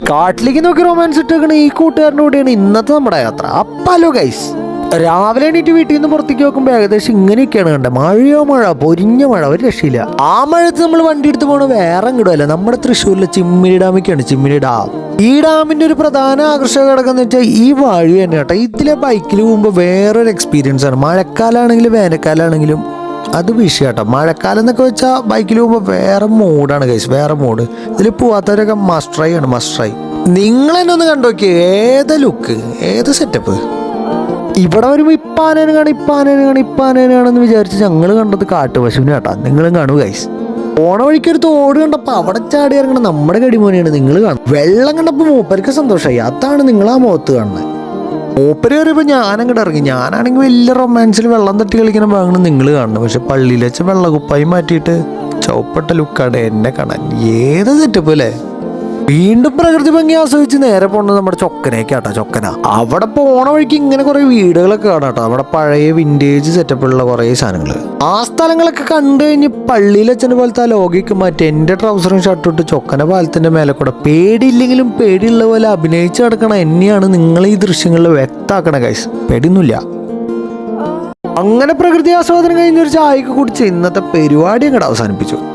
കാട്ടിലേക്ക് നോക്കി റൊമാൻസ് ഇട്ടേക്കണ ഈ കൂട്ടുകാരൻ്റെ കൂടെയാണ് ഇന്നത്തെ നമ്മുടെ യാത്ര. അപ്പല്ലോ ഗൈസ്, രാവിലെ എണീറ്റ് വീട്ടിൽ നിന്ന് പുറത്തേക്ക് നോക്കുമ്പോൾ ഏകദേശം ഇങ്ങനെയൊക്കെയാണ് കണ്ടത്. മഴയോ മഴ, പൊരിഞ്ഞ മഴ, ഒരു രക്ഷയില്ല. ആ മഴത്ത് നമ്മൾ വണ്ടി എടുത്ത് പോകണ വേറെ ഇങ്ങോട്ടല്ല, നമ്മുടെ തൃശ്ശൂരിലെ ചിമ്മിനി ഡാമിക്കാണ്. ചിമ്മിനി ഡാം, ഈ ഡാമിന്റെ ഒരു പ്രധാന ആകർഷക ഘടകം എന്ന് വെച്ചാൽ ഈ വഴി തന്നെ കേട്ടോ. ഇതിലെ ബൈക്കിൽ പോകുമ്പോൾ വേറൊരു എക്സ്പീരിയൻസ് ആണ്. മഴക്കാലാണെങ്കിലും വേനൽക്കാലാണെങ്കിലും അത് വിഷയം കേട്ടോ. മഴക്കാലം എന്നൊക്കെ വെച്ചാൽ ബൈക്കിൽ പോകുമ്പോൾ വേറെ മൂഡാണ് ഗൈസ്, വേറെ മൂഡ്. ഇതിൽ പോവാത്തവരൊക്കെ മസ്റ്റ് ട്രൈ ആണ്, മസ്റ്റ് ട്രൈ. നിങ്ങൾ തന്നെ ഒന്ന് കണ്ടു നോക്കിയേ, ഏത് ലുക്ക്, ഏത് സെറ്റപ്പ്. ഇവിടെ വരുമ്പോൾ ഇപ്പാനേനെ കാണുമെന്ന് വിചാരിച്ച് ഞങ്ങൾ കണ്ടത് കാട്ടുപശുവിനെ കേട്ടോ. നിങ്ങളും കാണൂ ഗൈസ്. ഓണ വഴിക്കൊരു തോട് കണ്ടപ്പോൾ അവിടെ ചാടി ഇറങ്ങണം നമ്മുടെ കടിമോനെയാണ് നിങ്ങൾ കാണും. വെള്ളം കണ്ടപ്പോൾ മൂപ്പർക്ക് സന്തോഷമായി. അതാണ് നിങ്ങൾ ആ മുഖത്ത് കാണുന്നത്. മൂപ്പര് കയറിയപ്പോൾ ഞാനങ്ങോട്ട് ഇറങ്ങി. ഞാനാണെങ്കിൽ വലിയ റൊമാൻസിൽ വെള്ളം തട്ടി കളിക്കുന്ന ഭാഗമാണ് നിങ്ങൾ കാണുന്നത്. പക്ഷെ പള്ളിയിൽ വെച്ച് വെള്ളക്കുപ്പായി മാറ്റിയിട്ട് ചുവപ്പെട്ട ലുക്കാണ് എന്നെ കാണാൻ. ഏത് സെറ്റപ്പ് അല്ലേ. വീണ്ടും പ്രകൃതി ഭംഗി ആസ്വദിച്ച് നേരെ പോകുന്നത് നമ്മുടെ ചൊക്കനേക്കാട്ടോ. ചൊക്കന അവിടെ പോണ വഴിക്ക് ഇങ്ങനെ കുറെ വീടുകളൊക്കെ കാണാട്ടോ. അവിടെ പഴയ വിന്റേജ് സെറ്റപ്പുള്ള കുറെ സാധനങ്ങൾ. ആ സ്ഥലങ്ങളൊക്കെ കണ്ടു കഴിഞ്ഞ് പള്ളിയിൽ അച്ഛൻ്റെ പോലത്തെ ആ ലോഗിക്ക് മാറ്റി എൻ്റെ ട്രൗസറും ഷർട്ടും ഇട്ട് ചൊക്കന പാലത്തിന്റെ മേലെ കൂടെ പേടിയില്ലെങ്കിലും പേടിയുള്ള പോലെ അഭിനയിച്ച് കിടക്കണ എന്നെയാണ് നിങ്ങൾ ഈ ദൃശ്യങ്ങളിൽ വ്യക്തമാക്കണ ഗൈസ്. പേടിയൊന്നുമില്ല. അങ്ങനെ പ്രകൃതി ആസ്വാദനം കഴിഞ്ഞൊരു ചായക്ക് കുടിച്ച് ഇന്നത്തെ പരിപാടി അങ്ങോട്ട് അവസാനിപ്പിച്ചു.